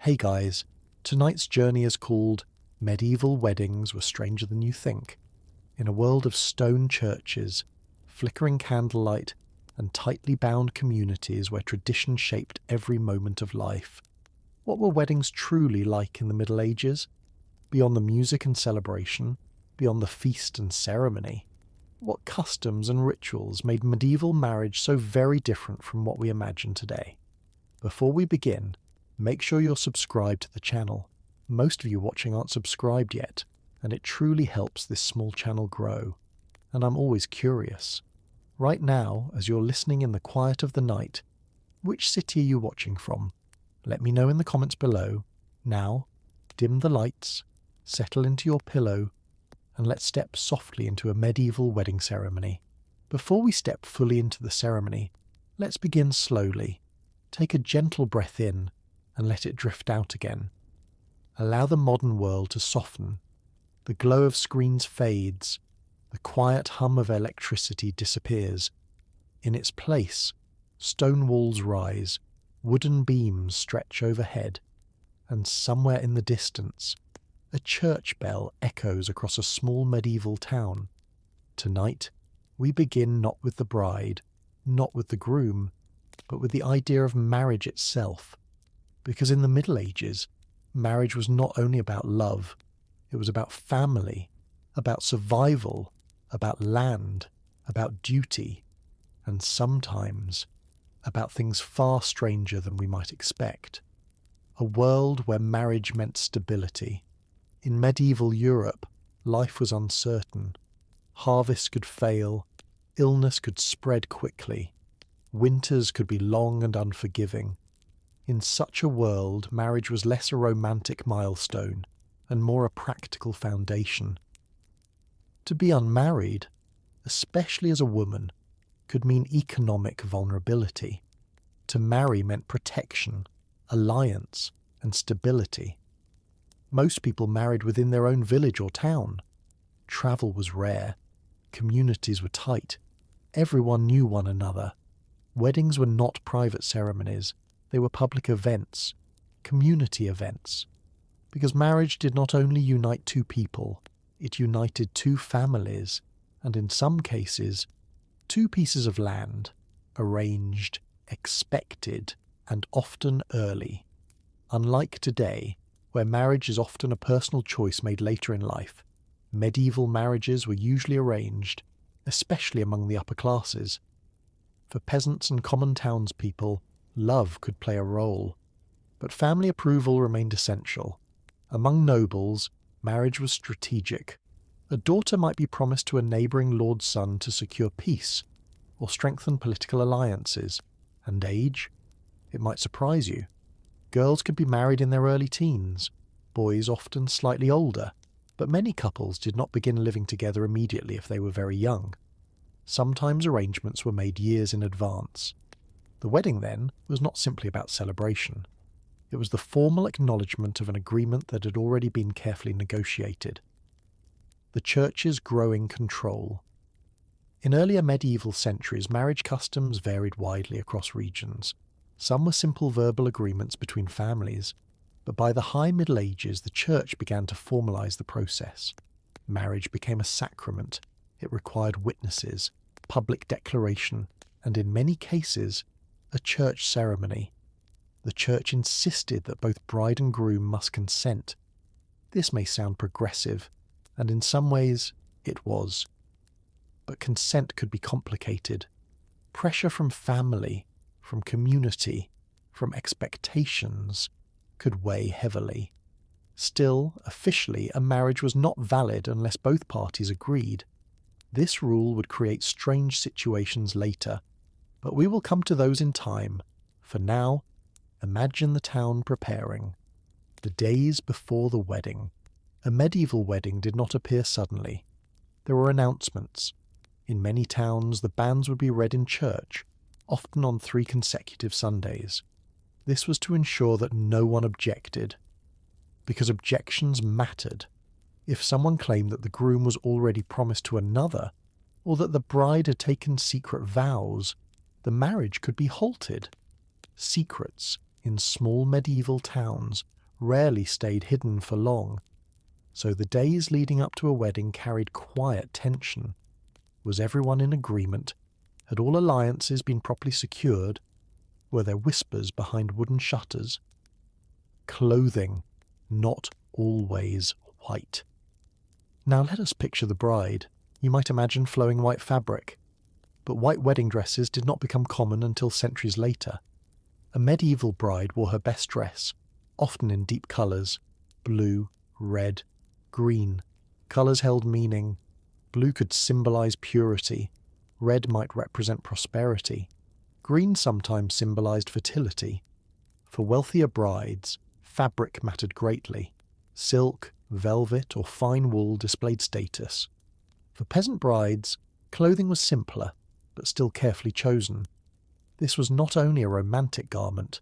Hey guys, tonight's journey is called Medieval Weddings Were Stranger Than You Think. In a world of stone churches, flickering candlelight, and tightly bound communities where tradition shaped every moment of life, what were weddings truly like in the Middle Ages? Beyond the music and celebration, beyond the feast and ceremony, what customs and rituals made medieval marriage so very different from what we imagine today? Before we begin, make sure you're subscribed to the channel. Most of you watching aren't subscribed yet, and it truly helps this small channel grow. And I'm always curious. Right now, as you're listening in the quiet of the night, which city are you watching from? Let me know in the comments below. Now, dim the lights, settle into your pillow, and let's step softly into a medieval wedding ceremony. Before we step fully into the ceremony, let's begin slowly. Take a gentle breath in and let it drift out again. Allow the modern world to soften. The glow of screens fades. The quiet hum of electricity disappears. In its place, stone walls rise, wooden beams stretch overhead, and somewhere in the distance, a church bell echoes across a small medieval town. Tonight, we begin not with the bride, not with the groom, but with the idea of marriage itself. Because in the Middle Ages, marriage was not only about love, it was about family, about survival, about land, about duty, and sometimes about things far stranger than we might expect. A world where marriage meant stability. In medieval Europe, life was uncertain. Harvests could fail, illness could spread quickly, winters could be long and unforgiving. In such a world, marriage was less a romantic milestone and more a practical foundation. To be unmarried, especially as a woman, could mean economic vulnerability. To marry meant protection, alliance, and stability. Most people married within their own village or town. Travel was rare. Communities were tight. Everyone knew one another. Weddings were not private ceremonies. They were public events, community events. Because marriage did not only unite two people, it united two families, and in some cases, two pieces of land, arranged, expected, and often early. Unlike today, where marriage is often a personal choice made later in life, medieval marriages were usually arranged, especially among the upper classes. For peasants and common townspeople, love could play a role, but family approval remained essential. Among nobles, marriage was strategic. A daughter might be promised to a neighbouring lord's son to secure peace or strengthen political alliances. And age? It might surprise you. Girls could be married in their early teens, boys often slightly older, but many couples did not begin living together immediately if they were very young. Sometimes arrangements were made years in advance. The wedding, then, was not simply about celebration. It was the formal acknowledgement of an agreement that had already been carefully negotiated. The Church's growing control. In earlier medieval centuries, marriage customs varied widely across regions. Some were simple verbal agreements between families, but by the High Middle Ages the Church began to formalize the process. Marriage became a sacrament. It required witnesses, public declaration, and in many cases, a church ceremony. The Church insisted that both bride and groom must consent. This may sound progressive, and in some ways it was. But consent could be complicated. Pressure from family, from community, from expectations could weigh heavily. Still, officially, a marriage was not valid unless both parties agreed. This rule would create strange situations later, but we will come to those in time. For now, imagine the town preparing. The days before the wedding. A medieval wedding did not appear suddenly. There were announcements. In many towns, the banns would be read in church, often on 3 consecutive Sundays. This was to ensure that no one objected. Because objections mattered. If someone claimed that the groom was already promised to another, or that the bride had taken secret vows, the marriage could be halted. Secrets, in small medieval towns rarely stayed hidden for long, so the days leading up to a wedding carried quiet tension. Was everyone in agreement? Had all alliances been properly secured? Were there whispers behind wooden shutters? Clothing, not always white. Now let us picture the bride. You might imagine flowing white fabric. But white wedding dresses did not become common until centuries later. A medieval bride wore her best dress, often in deep colours: blue, red, green. Colours held meaning. Blue could symbolise purity. Red might represent prosperity. Green sometimes symbolised fertility. For wealthier brides, fabric mattered greatly. Silk, velvet, or fine wool displayed status. For peasant brides, clothing was simpler, but still carefully chosen. This was not only a romantic garment,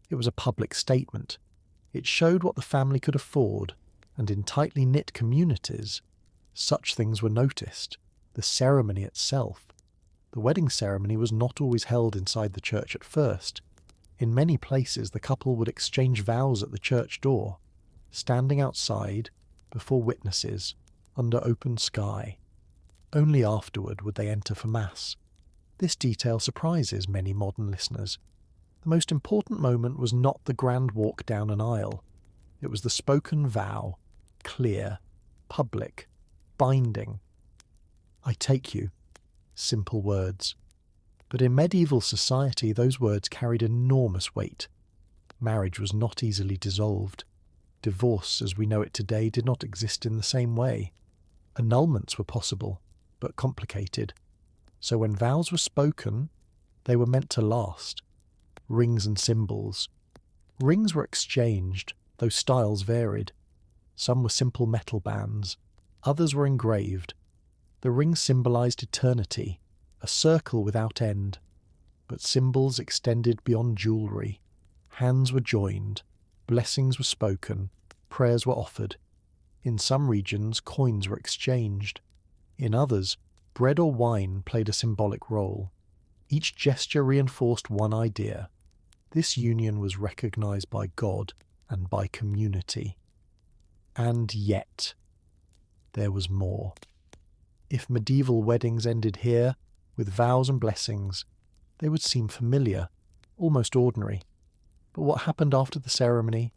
it was a public statement. It showed what the family could afford, and in tightly knit communities, such things were noticed. The ceremony itself. The wedding ceremony was not always held inside the church at first. In many places the couple would exchange vows at the church door, standing outside, before witnesses, under open sky. Only afterward would they enter for Mass. This detail surprises many modern listeners. The most important moment was not the grand walk down an aisle. It was the spoken vow, clear, public, binding. I take you. Simple words. But in medieval society those words carried enormous weight. Marriage was not easily dissolved. Divorce, as we know it today, did not exist in the same way. Annulments were possible, but complicated. So when vows were spoken, they were meant to last. Rings and symbols. Rings were exchanged, though styles varied. Some were simple metal bands, others were engraved. The ring symbolized eternity, a circle without end. But symbols extended beyond jewelry. Hands were joined, blessings were spoken, prayers were offered. In some regions, coins were exchanged. In others, bread or wine played a symbolic role. Each gesture reinforced one idea. This union was recognized by God and by community. And yet, there was more. If medieval weddings ended here, with vows and blessings, they would seem familiar, almost ordinary. But what happened after the ceremony?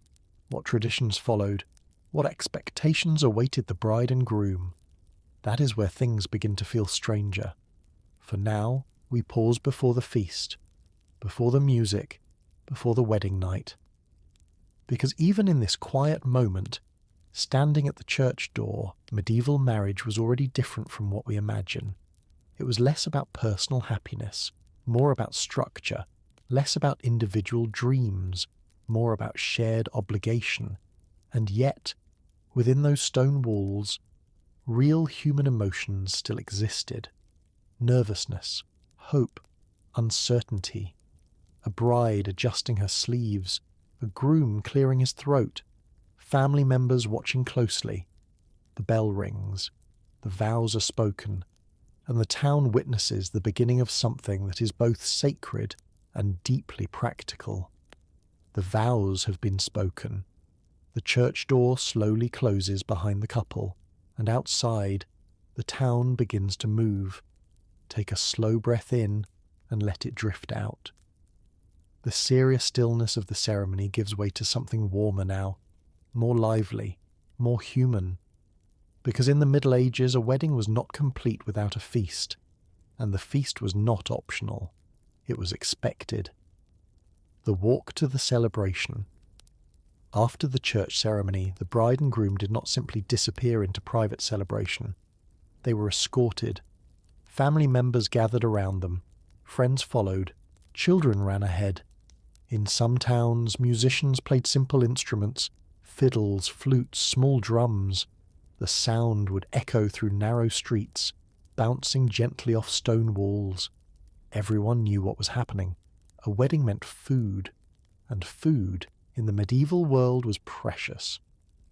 What traditions followed? What expectations awaited the bride and groom? That is where things begin to feel stranger. For now, we pause before the feast, before the music, before the wedding night. Because even in this quiet moment, standing at the church door, medieval marriage was already different from what we imagine. It was less about personal happiness, more about structure, less about individual dreams, more about shared obligation. And yet, within those stone walls, real human emotions still existed. Nervousness, hope, uncertainty. A bride adjusting her sleeves, a groom clearing his throat, family members watching closely. The bell rings, the vows are spoken, and the town witnesses the beginning of something that is both sacred and deeply practical. The vows have been spoken. The church door slowly closes behind the couple, and outside, the town begins to move. Take a slow breath in and let it drift out. The serious stillness of the ceremony gives way to something warmer now, more lively, more human. Because in the Middle Ages a wedding was not complete without a feast, and the feast was not optional, it was expected. The walk to the celebration. After the church ceremony, the bride and groom did not simply disappear into private celebration. They were escorted. Family members gathered around them. Friends followed. Children ran ahead. In some towns, musicians played simple instruments, fiddles, flutes, small drums. The sound would echo through narrow streets, bouncing gently off stone walls. Everyone knew what was happening. A wedding meant food, and food in the medieval world was precious.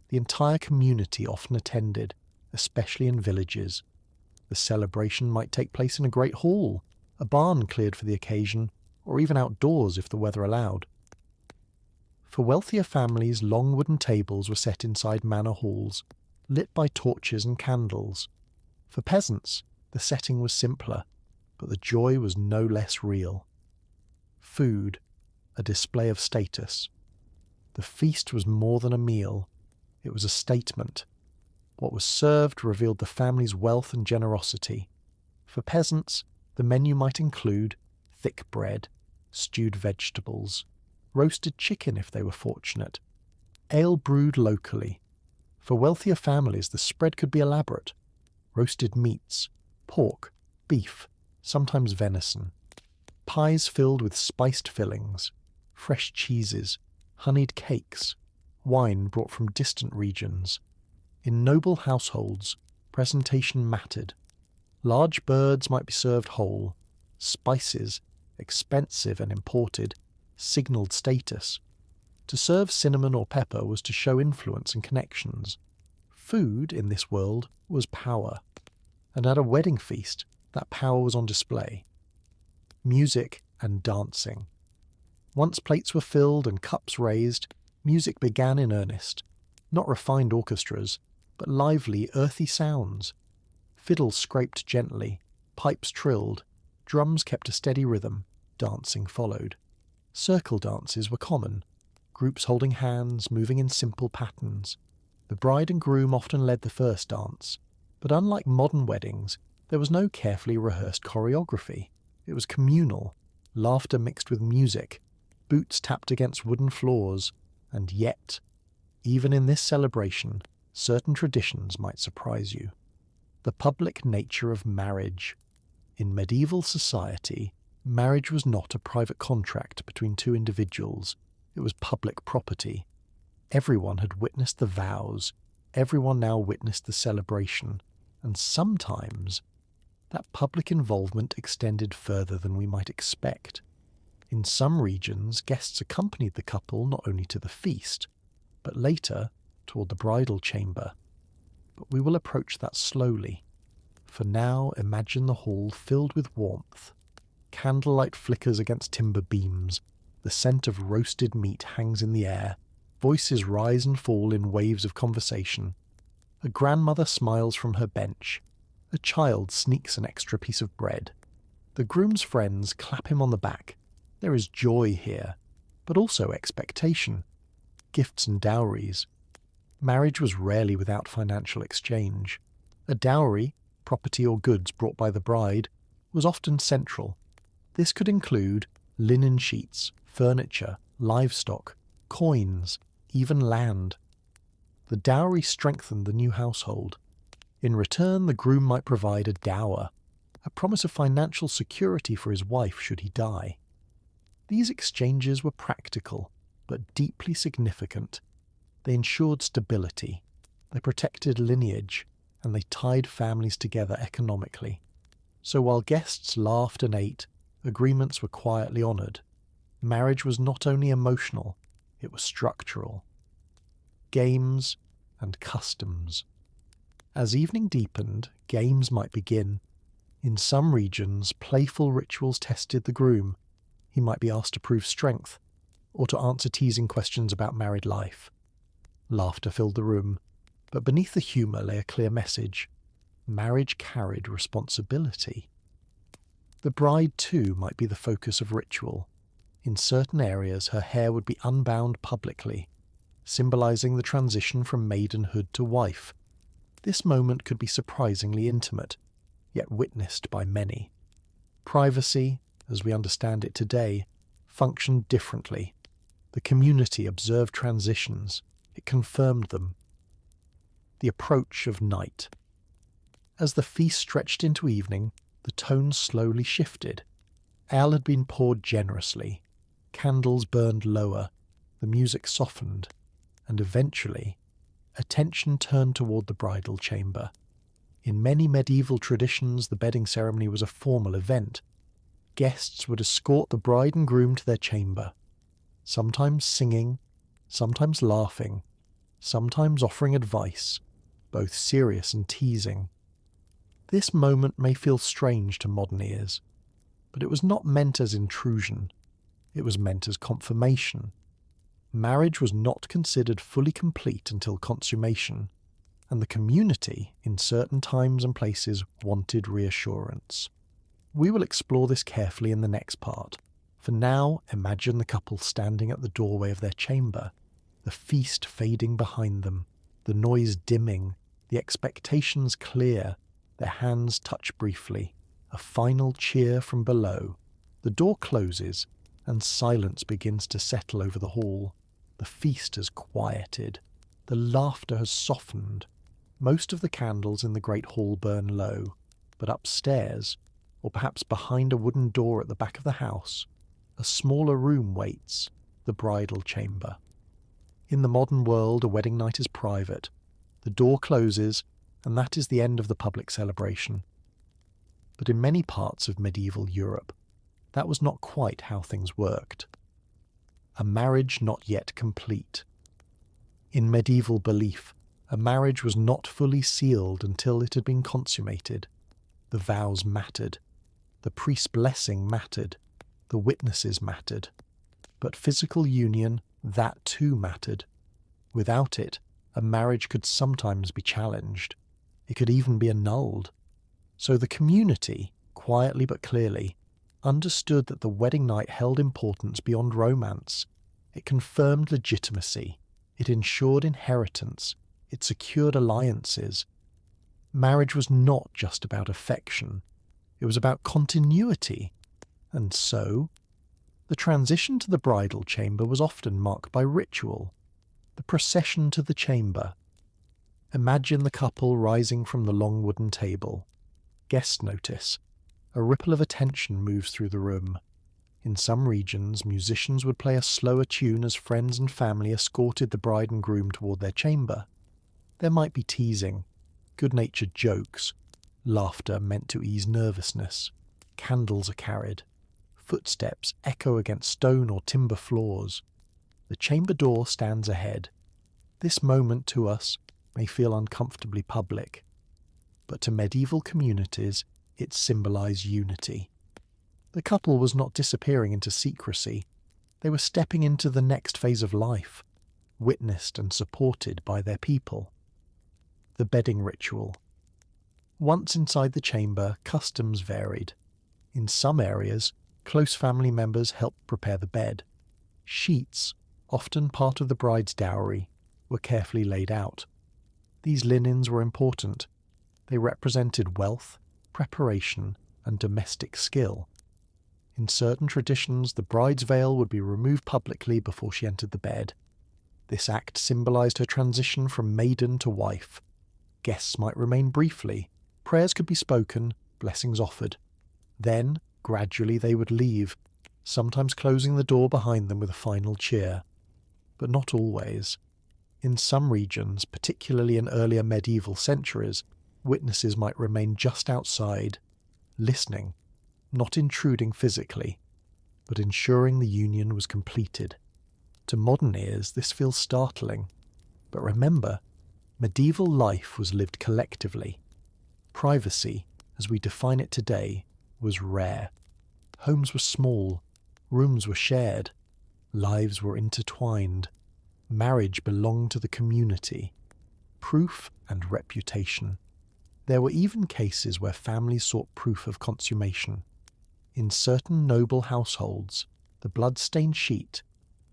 The entire community often attended, especially in villages. The celebration might take place in a great hall, a barn cleared for the occasion, or even outdoors if the weather allowed. For wealthier families, long wooden tables were set inside manor halls, lit by torches and candles. For peasants, the setting was simpler, but the joy was no less real. Food, a display of status. The feast was more than a meal, it was a statement. What was served revealed the family's wealth and generosity. For peasants, the menu might include thick bread, stewed vegetables, roasted chicken if they were fortunate, ale brewed locally. For wealthier families, the spread could be elaborate. Roasted meats, pork, beef, sometimes venison, pies filled with spiced fillings, fresh cheeses, honeyed cakes, wine brought from distant regions. In noble households, presentation mattered. Large birds might be served whole. Spices, expensive and imported, signalled status. To serve cinnamon or pepper was to show influence and connections. Food, in this world, was power. And at a wedding feast, that power was on display. Music and dancing. Once plates were filled and cups raised, music began in earnest. Not refined orchestras, but lively, earthy sounds. Fiddles scraped gently, pipes trilled, drums kept a steady rhythm, dancing followed. Circle dances were common, groups holding hands, moving in simple patterns. The bride and groom often led the first dance, but unlike modern weddings, there was no carefully rehearsed choreography. It was communal, laughter mixed with music, boots tapped against wooden floors, and yet, even in this celebration, certain traditions might surprise you. The public nature of marriage. In medieval society, marriage was not a private contract between two individuals, it was public property. Everyone had witnessed the vows, everyone now witnessed the celebration, and sometimes that public involvement extended further than we might expect. In some regions, guests accompanied the couple not only to the feast, but later toward the bridal chamber. But we will approach that slowly. For now, imagine the hall filled with warmth. Candlelight flickers against timber beams. The scent of roasted meat hangs in the air. Voices rise and fall in waves of conversation. A grandmother smiles from her bench. A child sneaks an extra piece of bread. The groom's friends clap him on the back. There is joy here, but also expectation. Gifts and dowries. Marriage was rarely without financial exchange. A dowry, property or goods brought by the bride, was often central. This could include linen sheets, furniture, livestock, coins, even land. The dowry strengthened the new household. In return, the groom might provide a dower, a promise of financial security for his wife should he die. These exchanges were practical, but deeply significant. They ensured stability, they protected lineage, and they tied families together economically. So while guests laughed and ate, agreements were quietly honoured. Marriage was not only emotional, it was structural. Games and customs. As evening deepened, games might begin. In some regions, playful rituals tested the groom. He might be asked to prove strength, or to answer teasing questions about married life. Laughter filled the room, but beneath the humour lay a clear message. Marriage carried responsibility. The bride, too, might be the focus of ritual. In certain areas, her hair would be unbound publicly, symbolising the transition from maidenhood to wife. This moment could be surprisingly intimate, yet witnessed by many. Privacy, as we understand it today, functioned differently. The community observed transitions. It confirmed them. The approach of night. As the feast stretched into evening, the tone slowly shifted. Ale had been poured generously. Candles burned lower. The music softened. And eventually, attention turned toward the bridal chamber. In many medieval traditions, the bedding ceremony was a formal event. Guests would escort the bride and groom to their chamber, sometimes singing, sometimes laughing, sometimes offering advice, both serious and teasing. This moment may feel strange to modern ears, but it was not meant as intrusion. It was meant as confirmation. Marriage was not considered fully complete until consummation, and the community, in certain times and places, wanted reassurance. We will explore this carefully in the next part. For now, imagine the couple standing at the doorway of their chamber, the feast fading behind them, the noise dimming, the expectations clear, their hands touch briefly, a final cheer from below. The door closes, and silence begins to settle over the hall. The feast has quieted. The laughter has softened. Most of the candles in the great hall burn low, but upstairs, or perhaps behind a wooden door at the back of the house, a smaller room waits, the bridal chamber. In the modern world, a wedding night is private. The door closes, and that is the end of the public celebration. But in many parts of medieval Europe, that was not quite how things worked. A marriage not yet complete. In medieval belief, a marriage was not fully sealed until it had been consummated. The vows mattered. The priest's blessing mattered. The witnesses mattered. But physical union, that too mattered. Without it, a marriage could sometimes be challenged. It could even be annulled. So the community, quietly but clearly, understood that the wedding night held importance beyond romance. It confirmed legitimacy. It ensured inheritance. It secured alliances. Marriage was not just about affection. It was about continuity. And so, the transition to the bridal chamber was often marked by ritual. The procession to the chamber. Imagine the couple rising from the long wooden table. Guest notice. A ripple of attention moves through the room. In some regions, musicians would play a slower tune as friends and family escorted the bride and groom toward their chamber. There might be teasing, good-natured jokes, laughter meant to ease nervousness. Candles are carried. Footsteps echo against stone or timber floors. The chamber door stands ahead. This moment to us may feel uncomfortably public, but to medieval communities it symbolized unity. The couple was not disappearing into secrecy. They were stepping into the next phase of life, witnessed and supported by their people. The bedding ritual. Once inside the chamber, customs varied. In some areas, close family members helped prepare the bed. Sheets, often part of the bride's dowry, were carefully laid out. These linens were important. They represented wealth, preparation, and domestic skill. In certain traditions, the bride's veil would be removed publicly before she entered the bed. This act symbolized her transition from maiden to wife. Guests might remain briefly. Prayers could be spoken, blessings offered. Then, gradually they would leave, sometimes closing the door behind them with a final cheer. But not always. In some regions, particularly in earlier medieval centuries, witnesses might remain just outside, listening, not intruding physically, but ensuring the union was completed. To modern ears, this feels startling. But remember, medieval life was lived collectively. Privacy, as we define it today, was rare. Homes were small, rooms were shared, lives were intertwined. Marriage belonged to the community. Proof and reputation. There were even cases where families sought proof of consummation. In certain noble households, the blood-stained sheet,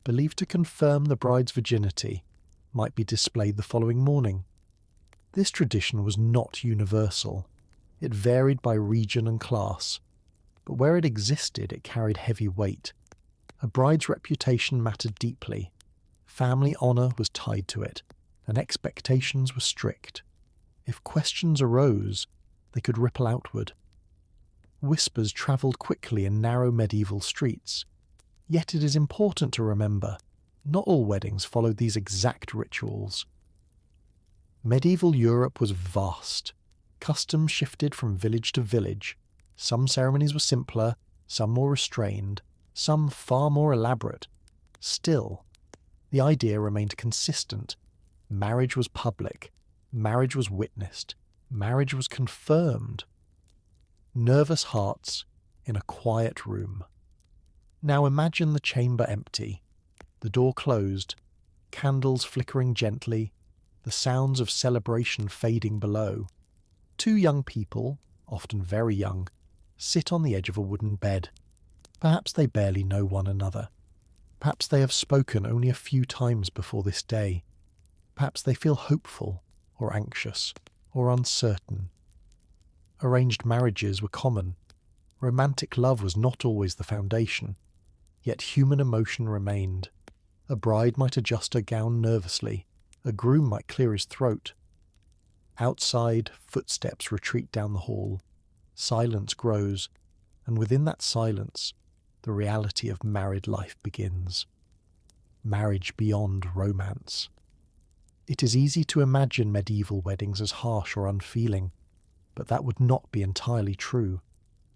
believed to confirm the bride's virginity, might be displayed the following morning. This tradition was not universal. It varied by region and class, but where it existed it carried heavy weight. A bride's reputation mattered deeply. Family honour was tied to it, and expectations were strict. If questions arose, they could ripple outward. Whispers travelled quickly in narrow medieval streets. Yet it is important to remember, not all weddings followed these exact rituals. Medieval Europe was vast. Customs shifted from village to village. Some ceremonies were simpler, some more restrained, some far more elaborate. Still, the idea remained consistent. Marriage was public. Marriage was witnessed. Marriage was confirmed. Nervous hearts in a quiet room. Now imagine the chamber empty. The door closed, candles flickering gently, the sounds of celebration fading below. Two young people, often very young, sit on the edge of a wooden bed. Perhaps they barely know one another. Perhaps they have spoken only a few times before this day. Perhaps they feel hopeful, or anxious, or uncertain. Arranged marriages were common. Romantic love was not always the foundation. Yet human emotion remained. A bride might adjust her gown nervously. A groom might clear his throat. Outside, footsteps retreat down the hall. Silence grows, and within that silence, the reality of married life begins. Marriage beyond romance. It is easy to imagine medieval weddings as harsh or unfeeling, but that would not be entirely true.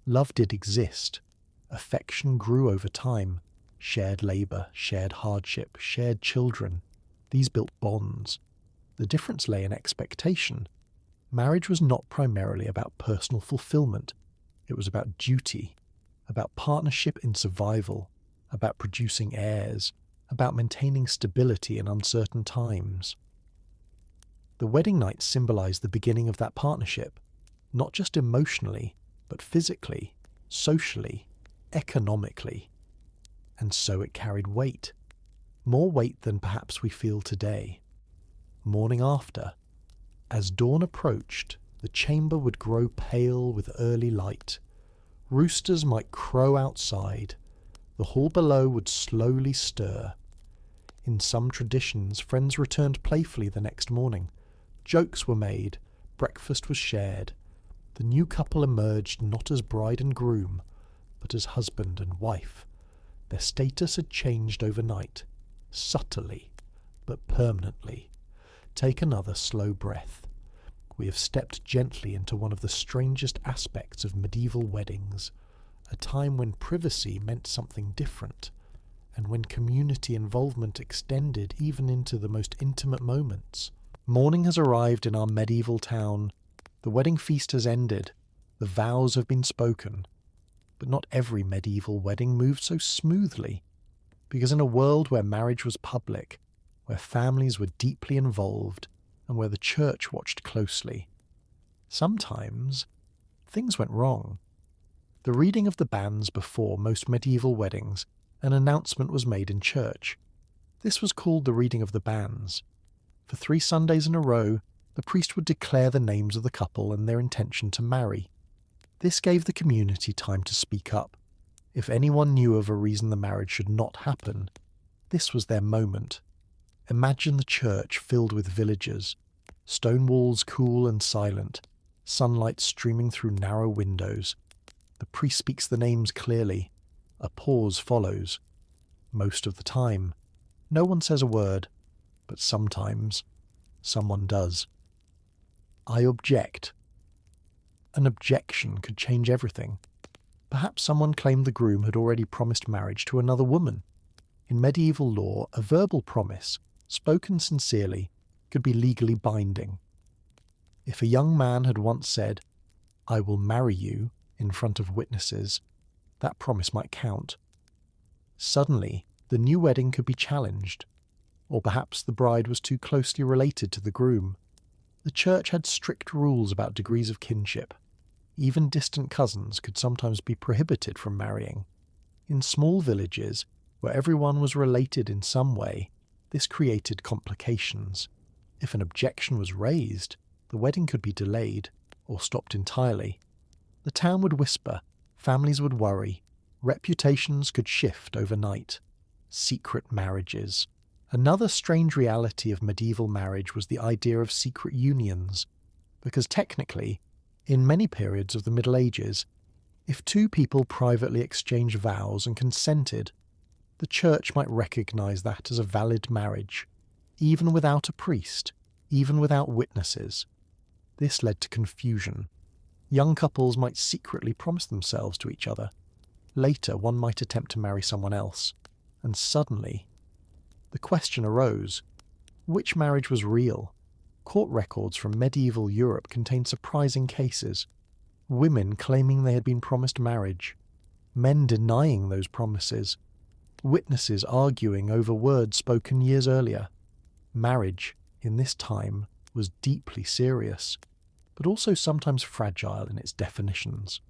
Love did exist. Affection grew over time. Shared labour, shared hardship, shared children. These built bonds. The difference lay in expectation. Marriage was not primarily about personal fulfillment. It was about duty, about partnership in survival, about producing heirs, about maintaining stability in uncertain times. The wedding night symbolized the beginning of that partnership, not just emotionally, but physically, socially, economically. And so it carried weight. More weight than perhaps we feel today. Morning after, as dawn approached, the chamber would grow pale with early light. Roosters might crow outside. The hall below would slowly stir. In some traditions, friends returned playfully the next morning. Jokes were made. Breakfast was shared. The new couple emerged not as bride and groom, but as husband and wife. Their status had changed overnight, subtly, but permanently. Take another slow breath. We have stepped gently into one of the strangest aspects of medieval weddings, a time when privacy meant something different, and when community involvement extended even into the most intimate moments. Morning has arrived in our medieval town. The wedding feast has ended. The vows have been spoken. But not every medieval wedding moved so smoothly, because in a world where marriage was public, where families were deeply involved, and where the church watched closely, sometimes things went wrong. The reading of the banns before most medieval weddings, an announcement was made in church. This was called the reading of the banns. For 3 Sundays in a row, the priest would declare the names of the couple and their intention to marry. This gave the community time to speak up. If anyone knew of a reason the marriage should not happen, this was their moment. Imagine the church filled with villagers, stone walls cool and silent, sunlight streaming through narrow windows. The priest speaks the names clearly. A pause follows. Most of the time, no one says a word, but sometimes someone does. I object. An objection could change everything. Perhaps someone claimed the groom had already promised marriage to another woman. In medieval law, a verbal promise, spoken sincerely, could be legally binding. If a young man had once said, "I will marry you," in front of witnesses, that promise might count. Suddenly, the new wedding could be challenged. Or perhaps the bride was too closely related to the groom. The church had strict rules about degrees of kinship. Even distant cousins could sometimes be prohibited from marrying. In small villages, where everyone was related in some way, this created complications. If an objection was raised, the wedding could be delayed or stopped entirely. The town would whisper, families would worry, reputations could shift overnight. Secret marriages. Another strange reality of medieval marriage was the idea of secret unions, because technically, in many periods of the Middle Ages, if 2 people privately exchanged vows and consented, the church might recognize that as a valid marriage, even without a priest, even without witnesses. This led to confusion. Young couples might secretly promise themselves to each other. Later, one might attempt to marry someone else, and suddenly, the question arose, which marriage was real? Court records from medieval Europe contained surprising cases. Women claiming they had been promised marriage, men denying those promises. witnesses arguing over words spoken years earlier. Marriage, in this time, was deeply serious, but also sometimes fragile in its definitions.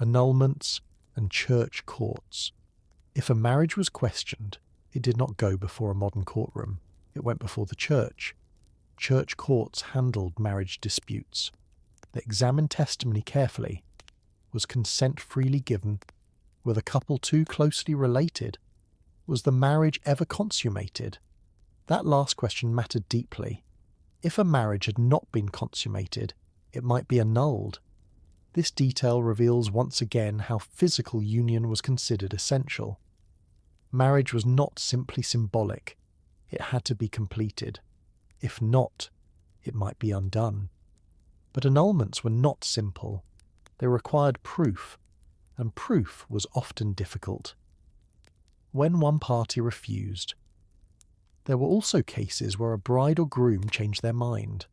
Annulments and church courts. If a marriage was questioned, it did not go before a modern courtroom. It went before the church. Church courts handled marriage disputes. They examined testimony carefully. Was consent freely given? Were the couple too closely related? Was the marriage ever consummated? That last question mattered deeply. If a marriage had not been consummated, it might be annulled. This detail reveals once again how physical union was considered essential. Marriage was not simply symbolic. It had to be completed. If not, it might be undone. But annulments were not simple. They required proof, and proof was often difficult. When one party refused, there were also cases where a bride or groom changed their mind.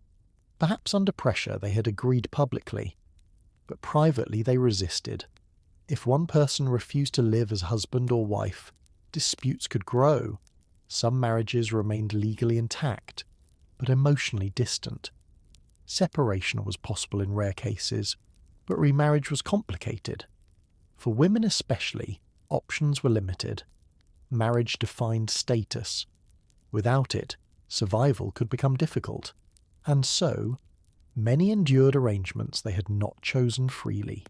Perhaps under pressure they had agreed publicly, but privately they resisted. If one person refused to live as husband or wife, disputes could grow. Some marriages remained legally intact, but emotionally distant. Separation was possible in rare cases, but remarriage was complicated. For women especially, options were limited. Marriage defined status. Without it, survival could become difficult. And so, many endured arrangements they had not chosen freely.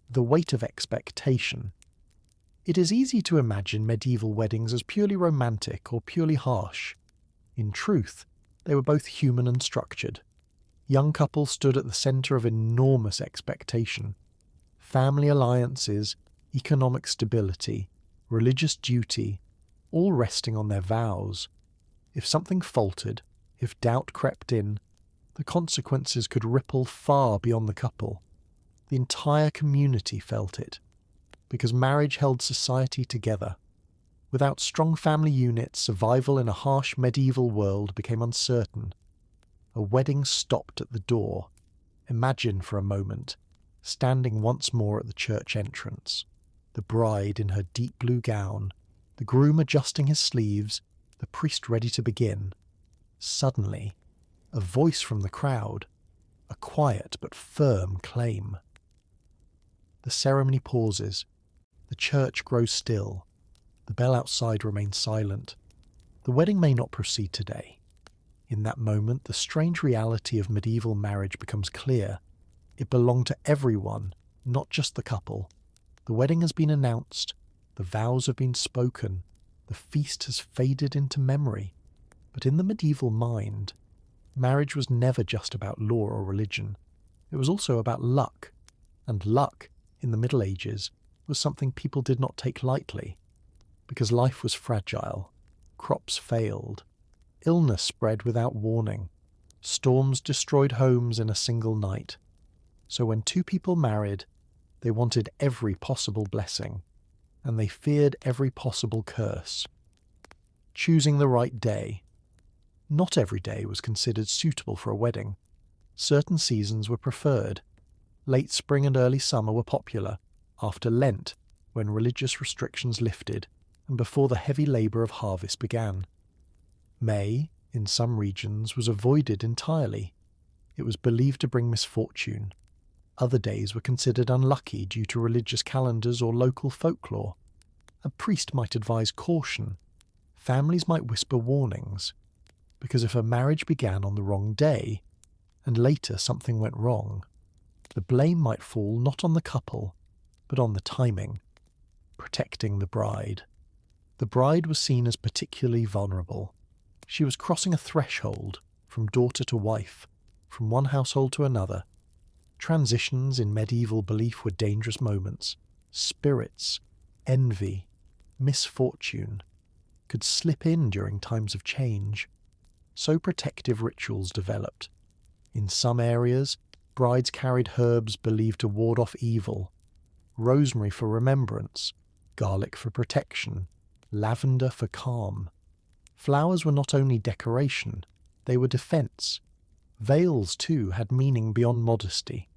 The weight of expectation. It is easy to imagine medieval weddings as purely romantic or purely harsh. In truth, they were both human and structured. Young couples stood at the centre of enormous expectation. Family alliances, economic stability, religious duty, all resting on their vows. If something faltered, if doubt crept in, the consequences could ripple far beyond the couple. The entire community felt it, because marriage held society together. Without strong family units, survival in a harsh medieval world became uncertain. A wedding stopped at the door. Imagine for a moment, standing once more at the church entrance, the bride in her deep blue gown, the groom adjusting his sleeves, the priest ready to begin. Suddenly, a voice from the crowd, a quiet but firm claim. The ceremony pauses. The church grows still. The bell outside remains silent. The wedding may not proceed today. In that moment, the strange reality of medieval marriage becomes clear. It belonged to everyone, not just the couple. The wedding has been announced. The vows have been spoken. The feast has faded into memory. But in the medieval mind, marriage was never just about law or religion. It was also about luck. And luck, in the Middle Ages, was something people did not take lightly. Because life was fragile. Crops failed. Illness spread without warning. Storms destroyed homes in a single night. So when two people married, they wanted every possible blessing, and they feared every possible curse. Choosing the right day. Not every day was considered suitable for a wedding. Certain seasons were preferred. Late spring and early summer were popular, after Lent, when religious restrictions lifted, and before the heavy labour of harvest began. May, in some regions, was avoided entirely. It was believed to bring misfortune. Other days were considered unlucky due to religious calendars or local folklore. A priest might advise caution. Families might whisper warnings. Because if a marriage began on the wrong day, and later something went wrong, the blame might fall not on the couple, but on the timing. Protecting the bride. The bride was seen as particularly vulnerable. She was crossing a threshold, from daughter to wife, from one household to another. Transitions in medieval belief were dangerous moments. Spirits, envy, misfortune could slip in during times of change. So protective rituals developed. In some areas, brides carried herbs believed to ward off evil. Rosemary for remembrance, garlic for protection, lavender for calm. Flowers were not only decoration, they were defence. Veils, too, had meaning beyond modesty.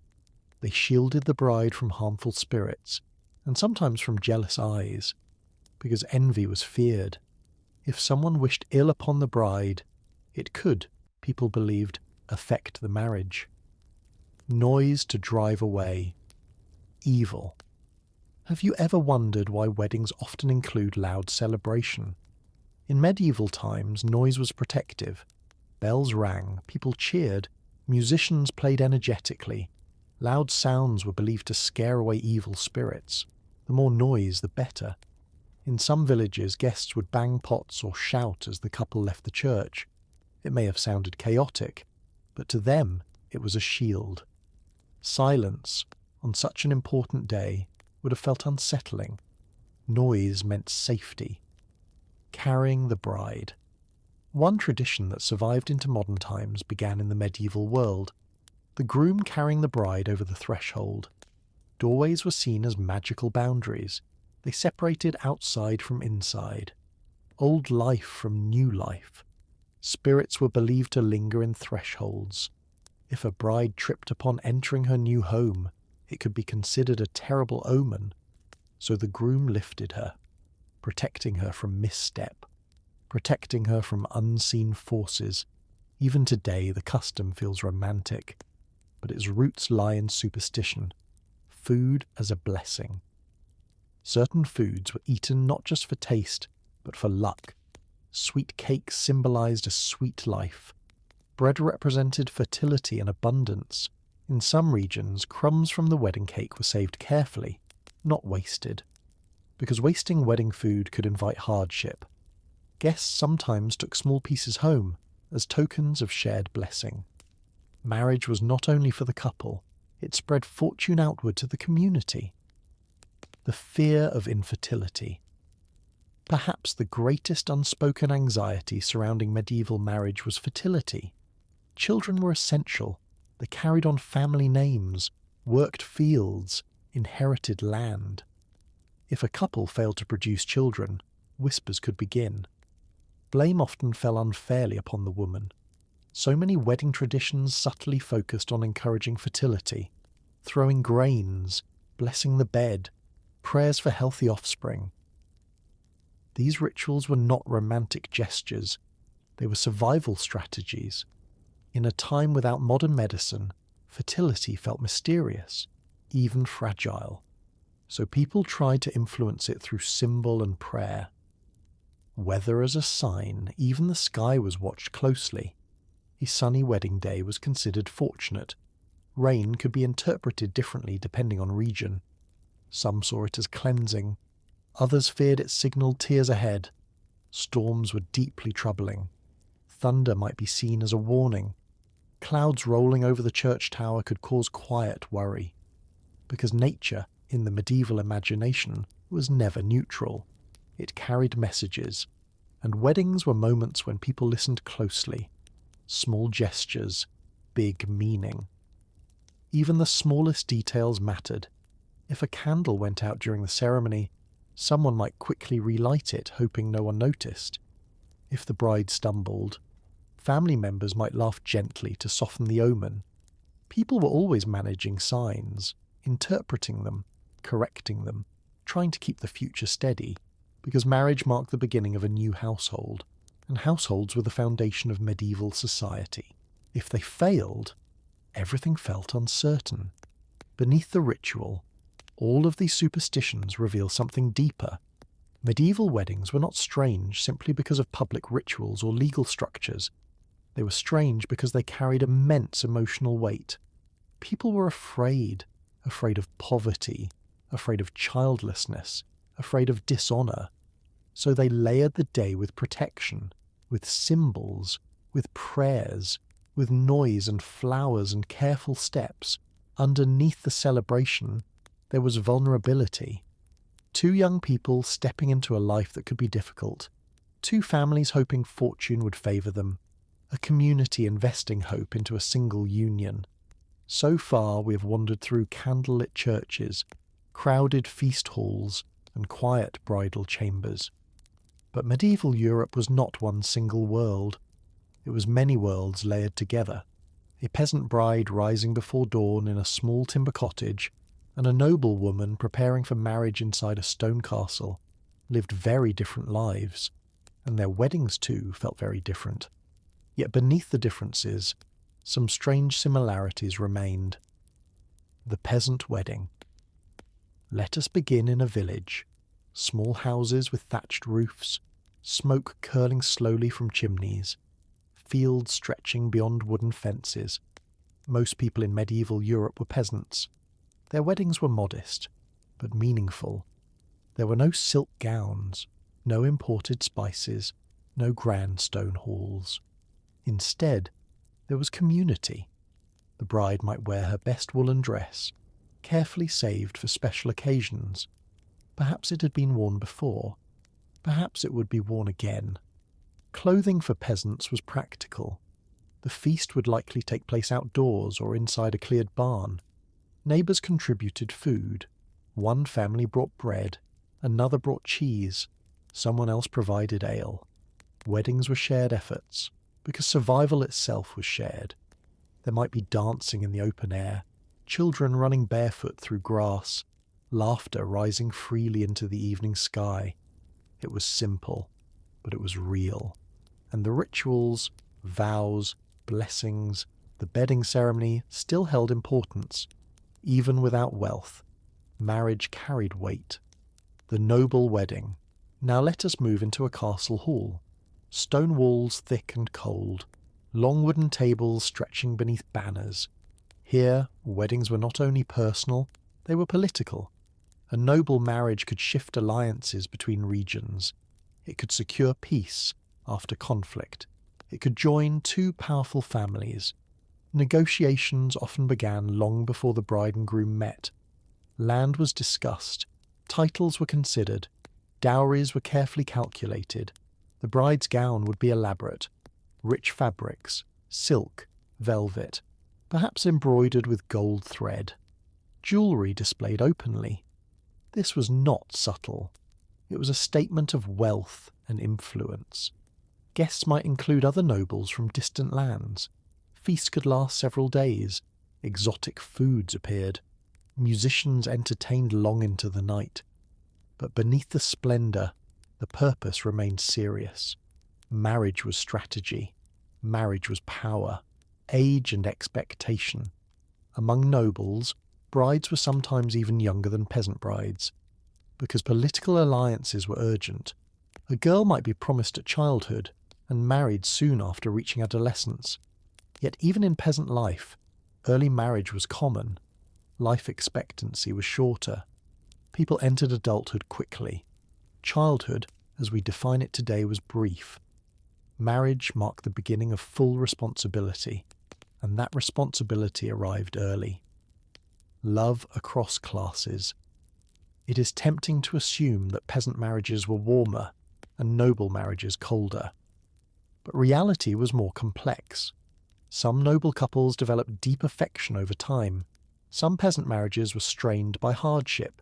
They shielded the bride from harmful spirits, and sometimes from jealous eyes. because envy was feared. If someone wished ill upon the bride, it could, people believed, affect the marriage. Noise to drive away. Evil. Have you ever wondered why weddings often include loud celebration? In medieval times, noise was protective. Bells rang, people cheered, musicians played energetically. Loud sounds were believed to scare away evil spirits. The more noise, the better. In some villages, guests would bang pots or shout as the couple left the church. It may have sounded chaotic, but to them it was a shield. Silence, on such an important day, would have felt unsettling. Noise meant safety. Carrying the bride. One tradition that survived into modern times began in the medieval world. The groom carrying the bride over the threshold. Doorways were seen as magical boundaries. They separated outside from inside. Old life from new life. Spirits were believed to linger in thresholds. If a bride tripped upon entering her new home, it could be considered a terrible omen. So the groom lifted her, protecting her from misstep, protecting her from unseen forces. Even today, the custom feels romantic, but its roots lie in superstition. Food as a blessing. Certain foods were eaten not just for taste, but for luck. Sweet cakes symbolized a sweet life. Bread represented fertility and abundance. In some regions, crumbs from the wedding cake were saved carefully, not wasted, because wasting wedding food could invite hardship. Guests sometimes took small pieces home as tokens of shared blessing. Marriage was not only for the couple, it spread fortune outward to the community. The fear of infertility. Perhaps the greatest unspoken anxiety surrounding medieval marriage was fertility. Children were essential. They carried on family names, worked fields, inherited land. If a couple failed to produce children, whispers could begin. Blame often fell unfairly upon the woman. So many wedding traditions subtly focused on encouraging fertility, throwing grains, blessing the bed, prayers for healthy offspring. These rituals were not romantic gestures. They were survival strategies. In a time without modern medicine, fertility felt mysterious, even fragile. So people tried to influence it through symbol and prayer. Weather as a sign, even the sky was watched closely. A sunny wedding day was considered fortunate. Rain could be interpreted differently depending on region. Some saw it as cleansing. Others feared it signalled tears ahead. Storms were deeply troubling. Thunder might be seen as a warning. Clouds rolling over the church tower could cause quiet worry. Because nature, in the medieval imagination, was never neutral. It carried messages, and weddings were moments when people listened closely. Small gestures, big meaning. Even the smallest details mattered. If a candle went out during the ceremony, someone might quickly relight it, hoping no one noticed. If the bride stumbled, family members might laugh gently to soften the omen. People were always managing signs, interpreting them, correcting them, trying to keep the future steady, because marriage marked the beginning of a new household, and households were the foundation of medieval society. If they failed, everything felt uncertain. Beneath the ritual, all of these superstitions reveal something deeper. Medieval weddings were not strange simply because of public rituals or legal structures. They were strange because they carried immense emotional weight. People were afraid of poverty, afraid of childlessness, afraid of dishonor. So they layered the day with protection, with symbols, with prayers, with noise and flowers and careful steps. Underneath the celebration, there was vulnerability. Two young people stepping into a life that could be difficult. Two families hoping fortune would favor them. A community investing hope into a single union. So far we have wandered through candlelit churches, crowded feast halls, and quiet bridal chambers. But medieval Europe was not one single world. It was many worlds layered together. A peasant bride rising before dawn in a small timber cottage, and a noble woman preparing for marriage inside a stone castle. lived very different lives, and their weddings too felt very different. Yet beneath the differences, some strange similarities remained. The peasant wedding. Let us begin in a village. Small houses with thatched roofs, smoke curling slowly from chimneys, fields stretching beyond wooden fences. Most people in medieval Europe were peasants. Their weddings were modest, but meaningful. There were no silk gowns, no imported spices, no grand stone halls. Instead, there was community. The bride might wear her best woolen dress, carefully saved for special occasions. Perhaps it had been worn before. Perhaps it would be worn again. Clothing for peasants was practical. The feast would likely take place outdoors or inside a cleared barn. Neighbours contributed food. One family brought bread, another brought cheese, someone else provided ale. Weddings were shared efforts, because survival itself was shared. There might be dancing in the open air, children running barefoot through grass, laughter rising freely into the evening sky. It was simple, but it was real. And the rituals, vows, blessings, the bedding ceremony still held importance. Even without wealth, marriage carried weight. The noble wedding. Now let us move into a castle hall. Stone walls thick and cold, long wooden tables stretching beneath banners. Here, weddings were not only personal, they were political. A noble marriage could shift alliances between regions. It could secure peace after conflict. It could join two powerful families. Negotiations often began long before the bride and groom met. Land was discussed. Titles were considered. Dowries were carefully calculated. The bride's gown would be elaborate. Rich fabrics, silk, velvet, perhaps embroidered with gold thread. Jewellery displayed openly. This was not subtle. It was a statement of wealth and influence. Guests might include other nobles from distant lands. Feasts could last several days. Exotic foods appeared. Musicians entertained long into the night. But beneath the splendour, the purpose remained serious. Marriage was strategy. Marriage was power, age and expectation. Among nobles, brides were sometimes even younger than peasant brides. Because political alliances were urgent, a girl might be promised at childhood and married soon after reaching adolescence. Yet even in peasant life, early marriage was common. Life expectancy was shorter. People entered adulthood quickly. Childhood, as we define it today, was brief. Marriage marked the beginning of full responsibility, and that responsibility arrived early. Love across classes. It is tempting to assume that peasant marriages were warmer and noble marriages colder. But reality was more complex. Some noble couples developed deep affection over time. Some peasant marriages were strained by hardship.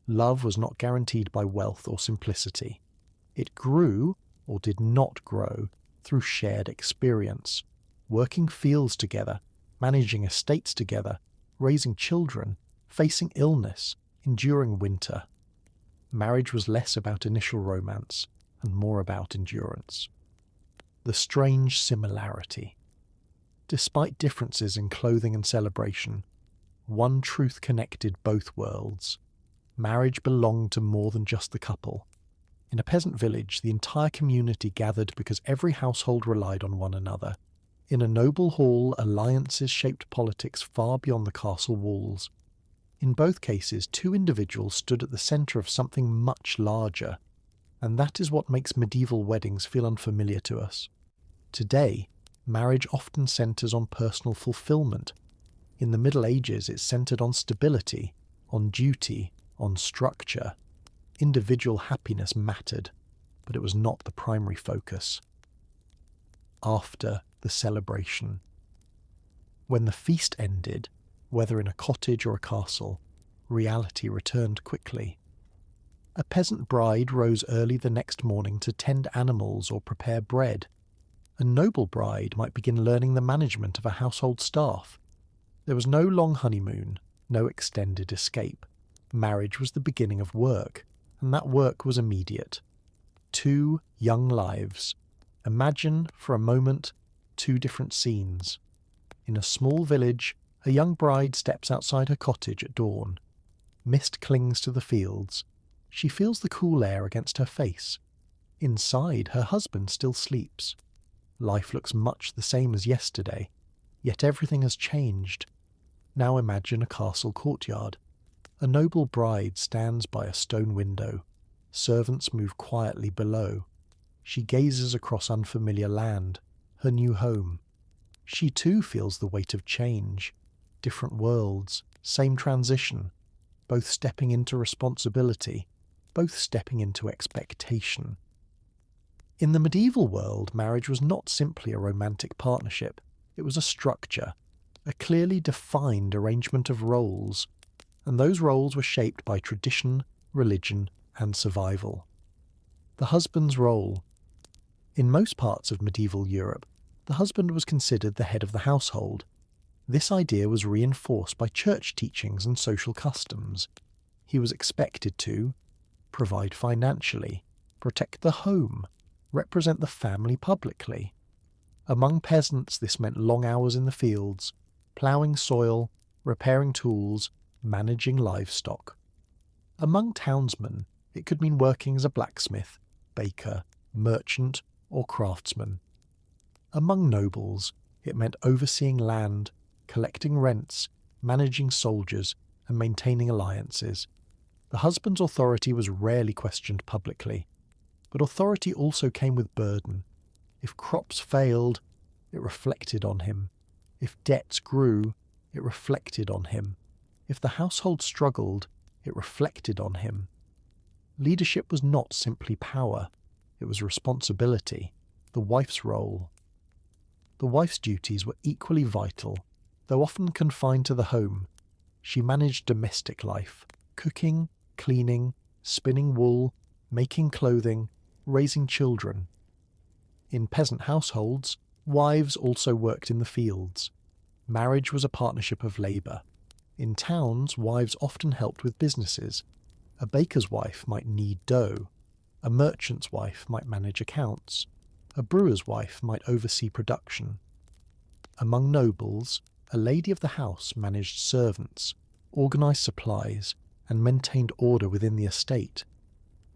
Love was not guaranteed by wealth or simplicity. It grew, or did not grow, through shared experience. Working fields together, managing estates together, raising children, facing illness, enduring winter. Marriage was less about initial romance and more about endurance. The strange similarity. Despite differences in clothing and celebration, one truth connected both worlds. Marriage belonged to more than just the couple. In a peasant village, the entire community gathered because every household relied on one another. In a noble hall, alliances shaped politics far beyond the castle walls. In both cases, two individuals stood at the centre of something much larger, and that is what makes medieval weddings feel unfamiliar to us. Today, marriage often centres on personal fulfilment. In the Middle Ages, it centred on stability, on duty, on structure. Individual happiness mattered, but it was not the primary focus. After the celebration. When the feast ended, whether in a cottage or a castle, reality returned quickly. A peasant bride rose early the next morning to tend animals or prepare bread. A noble bride might begin learning the management of a household staff. There was no long honeymoon, no extended escape. Marriage was the beginning of work, and that work was immediate. 2 young lives. Imagine, for a moment, 2 different scenes. In a small village, a young bride steps outside her cottage at dawn. Mist clings to the fields. She feels the cool air against her face. Inside, her husband still sleeps. Life looks much the same as yesterday, yet everything has changed. Now imagine a castle courtyard. A noble bride stands by a stone window. Servants move quietly below. She gazes across unfamiliar land, her new home. She too feels the weight of change. Different worlds, same transition, both stepping into responsibility, both stepping into expectation. In the medieval world, marriage was not simply a romantic partnership. It was a structure, a clearly defined arrangement of roles, and those roles were shaped by tradition, religion, and survival. The husband's role. In most parts of medieval Europe, the husband was considered the head of the household. This idea was reinforced by church teachings and social customs. He was expected to provide financially, protect the home, represent the family publicly. Among peasants, this meant long hours in the fields, ploughing soil, repairing tools, managing livestock. Among townsmen, it could mean working as a blacksmith, baker, merchant, or craftsman. Among nobles, it meant overseeing land, collecting rents, managing soldiers, and maintaining alliances. The husband's authority was rarely questioned publicly, but authority also came with burden. If crops failed, it reflected on him. If debts grew, it reflected on him. If the household struggled, it reflected on him. Leadership was not simply power, it was responsibility, the wife's role. The wife's duties were equally vital, though often confined to the home. She managed domestic life, cooking, cleaning, spinning wool, making clothing, raising children. In peasant households, wives also worked in the fields. Marriage was a partnership of labour. In towns, wives often helped with businesses. A baker's wife might knead dough. A merchant's wife might manage accounts. A brewer's wife might oversee production. Among nobles, a lady of the house managed servants, organised supplies, and maintained order within the estate.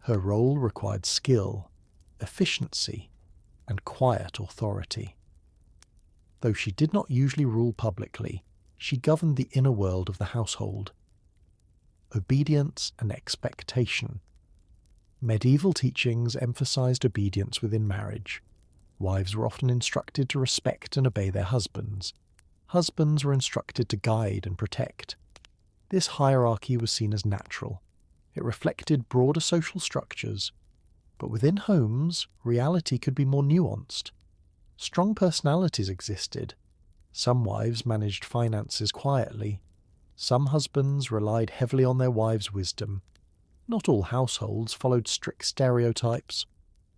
Her role required skill, efficiency, and quiet authority. Though she did not usually rule publicly, she governed the inner world of the household. Obedience and expectation. Medieval teachings emphasized obedience within marriage. Wives were often instructed to respect and obey their husbands. Husbands were instructed to guide and protect. This hierarchy was seen as natural. It reflected broader social structures. But within homes, reality could be more nuanced. Strong personalities existed. Some wives managed finances quietly. Some husbands relied heavily on their wives' wisdom. Not all households followed strict stereotypes.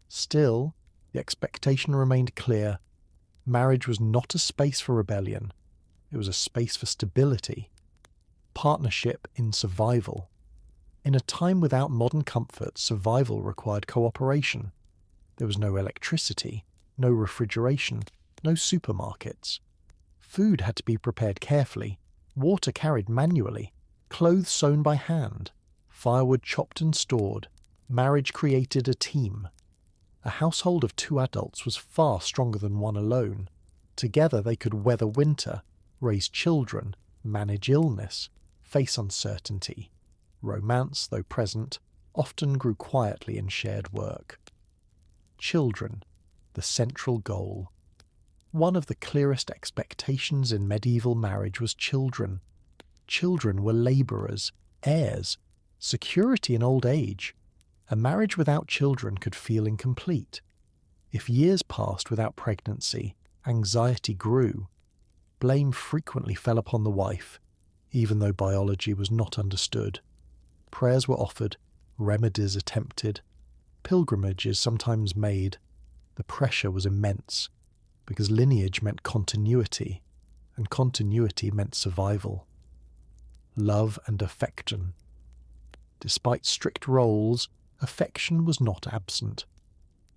Still, the expectation remained clear. Marriage was not a space for rebellion. It was a space for stability. Partnership in survival. In a time without modern comfort, survival required cooperation. There was no electricity, no refrigeration, no supermarkets. Food had to be prepared carefully, water carried manually, clothes sewn by hand, firewood chopped and stored. Marriage created a team. A household of 2 adults was far stronger than one alone. Together they could weather winter, raise children, manage illness, face uncertainty. Romance, though present, often grew quietly in shared work. Children, the central goal. One of the clearest expectations in medieval marriage was children. Children were labourers, heirs, security in old age. A marriage without children could feel incomplete. If years passed without pregnancy, anxiety grew. Blame frequently fell upon the wife, even though biology was not understood. Prayers were offered, remedies attempted, pilgrimages sometimes made. The pressure was immense, because lineage meant continuity, and continuity meant survival. Love and affection. Despite strict roles, Affection was not absent.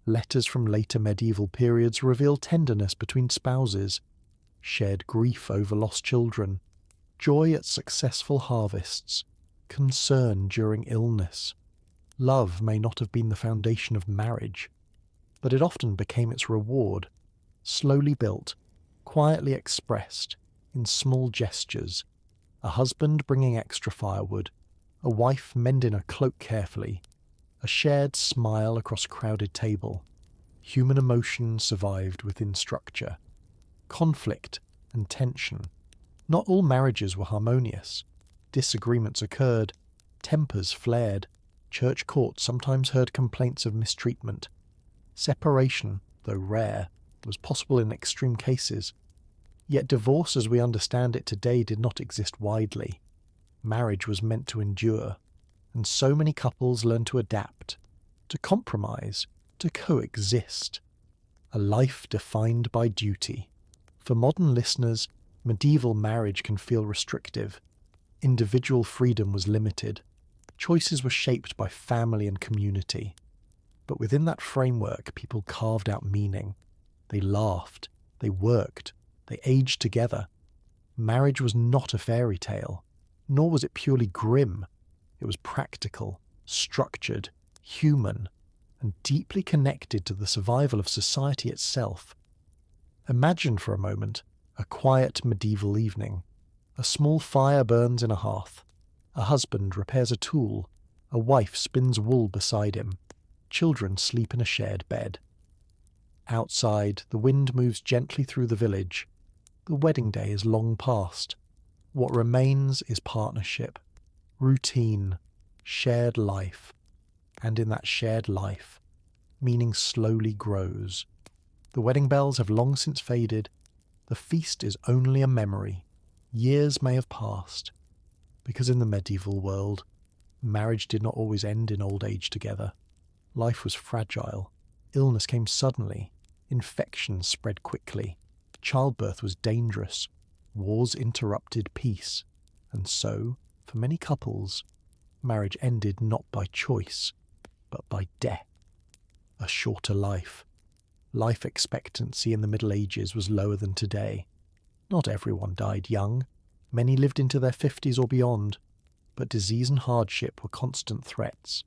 Letters from later medieval periods reveal tenderness between spouses, shared grief over lost children, joy at successful harvests, concern during illness. Love may not have been the foundation of marriage, but it often became its reward, slowly built, quietly expressed, in small gestures. A husband bringing extra firewood, a wife mending a cloak carefully, a shared smile across a crowded table. Human emotion survived within structure. Conflict and tension. Not all marriages were harmonious. Disagreements occurred, tempers flared, church courts sometimes heard complaints of mistreatment. Separation, though rare, was possible in extreme cases. Yet divorce as we understand it today did not exist widely. Marriage was meant to endure, and so many couples learned to adapt, to compromise, to coexist. A life defined by duty. For modern listeners, medieval marriage can feel restrictive. Individual freedom was limited. Choices were shaped by family and community. But within that framework, people carved out meaning. They laughed, they worked, they aged together. Marriage was not a fairy tale, nor was it purely grim. It was practical, structured, human, and deeply connected to the survival of society itself. Imagine for a moment a quiet medieval evening. A small fire burns in a hearth. A husband repairs a tool. A wife spins wool beside him. Children sleep in a shared bed. Outside, the wind moves gently through the village. The wedding day is long past. What remains is partnership, routine, shared life. And in that shared life, meaning slowly grows. The wedding bells have long since faded. The feast is only a memory. Years may have passed. Because in the medieval world, marriage did not always end in old age together. Life was fragile. Illness came suddenly. Infections spread quickly. Childbirth was dangerous. Wars interrupted peace. And so, for many couples, marriage ended not by choice, but by death. A shorter life. Life expectancy in the Middle Ages was lower than today. Not everyone died young. Many lived into their 50s or beyond. But disease and hardship were constant threats.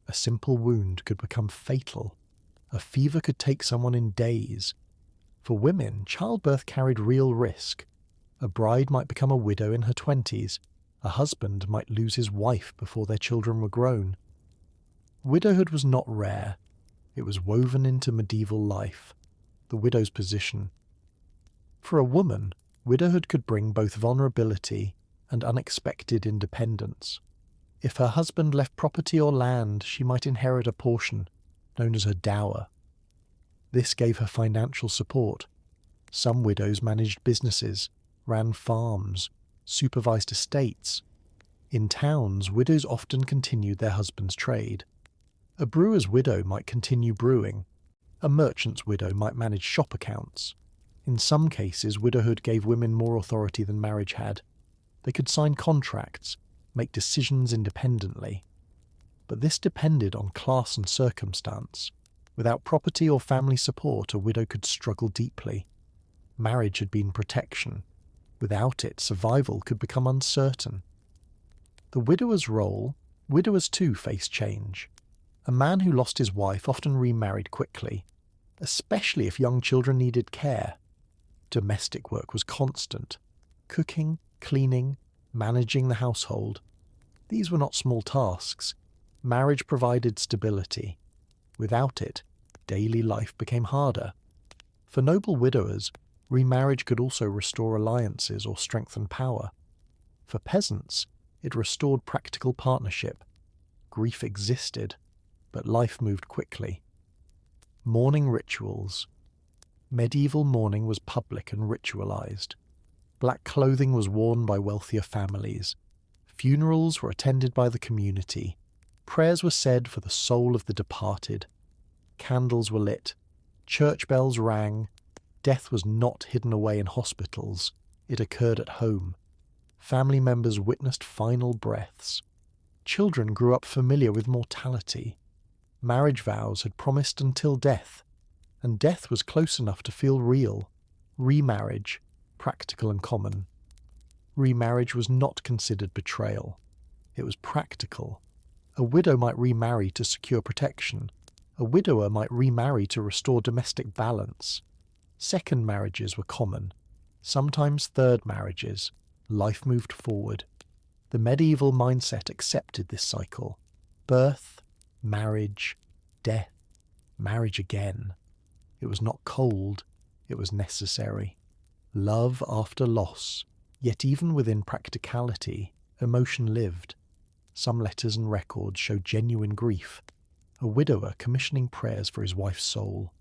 A simple wound could become fatal. A fever could take someone in days. For women, childbirth carried real risk. A bride might become a widow in her 20s. A husband might lose his wife before their children were grown. Widowhood was not rare. It was woven into medieval life, the widow's position. For a woman, widowhood could bring both vulnerability and unexpected independence. If her husband left property or land, she might inherit a portion, known as her dower. This gave her financial support. Some widows managed businesses, ran farms, supervised estates. In towns, widows often continued their husband's trade. A brewer's widow might continue brewing. A merchant's widow might manage shop accounts. In some cases, widowhood gave women more authority than marriage had. They could sign contracts, make decisions independently. But this depended on class and circumstance. Without property or family support, a widow could struggle deeply. Marriage had been protection. Without it, survival could become uncertain. The widower's role, widowers too faced change. A man who lost his wife often remarried quickly, especially if young children needed care. Domestic work was constant. Cooking, cleaning, managing the household. These were not small tasks. Marriage provided stability. Without it, daily life became harder. For noble widowers, remarriage could also restore alliances or strengthen power. For peasants, it restored practical partnership. Grief existed, but life moved quickly. Mourning rituals. Medieval mourning was public and ritualized. Black clothing was worn by wealthier families. Funerals were attended by the community. Prayers were said for the soul of the departed. Candles were lit. Church bells rang. Death was not hidden away in hospitals. It occurred at home. Family members witnessed final breaths. Children grew up familiar with mortality. Marriage vows had promised until death, and death was close enough to feel real. Remarriage, practical and common. Remarriage was not considered betrayal. It was practical. A widow might remarry to secure protection. A widower might remarry to restore domestic balance. Second marriages were common. Sometimes third marriages. Life moved forward. The medieval mindset accepted this cycle. Birth, marriage, death, marriage again. It was not cold, it was necessary. Love after loss, yet even within practicality, emotion lived. Some letters and records show genuine grief. A widower commissioning prayers for his wife's soul.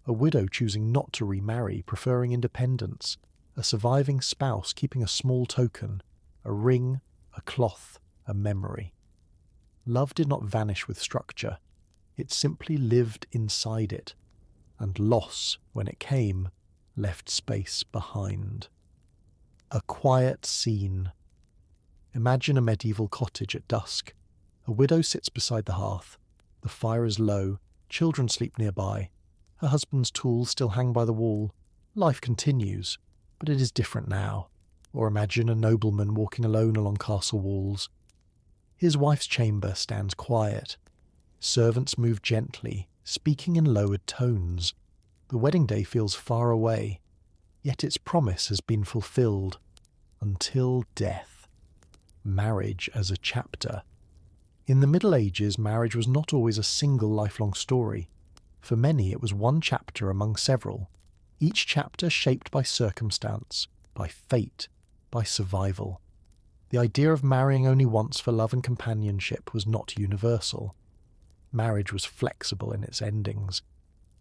A widow choosing not to remarry, preferring independence. A surviving spouse keeping a small token, a ring, a cloth, a memory. Love did not vanish with structure. It simply lived inside it. And loss, when it came, left space behind. A quiet scene. Imagine a medieval cottage at dusk. A widow sits beside the hearth. The fire is low. Children sleep nearby. Her husband's tools still hang by the wall. Life continues, but it is different now. Or imagine a nobleman walking alone along castle walls. His wife's chamber stands quiet. Servants move gently, speaking in lowered tones. The wedding day feels far away, yet its promise has been fulfilled. Until death. Marriage as a chapter. In the Middle Ages, marriage was not always a single lifelong story. For many, it was one chapter among several, each chapter shaped by circumstance, by fate, by survival. The idea of marrying only once for love and companionship was not universal. Marriage was flexible in its endings,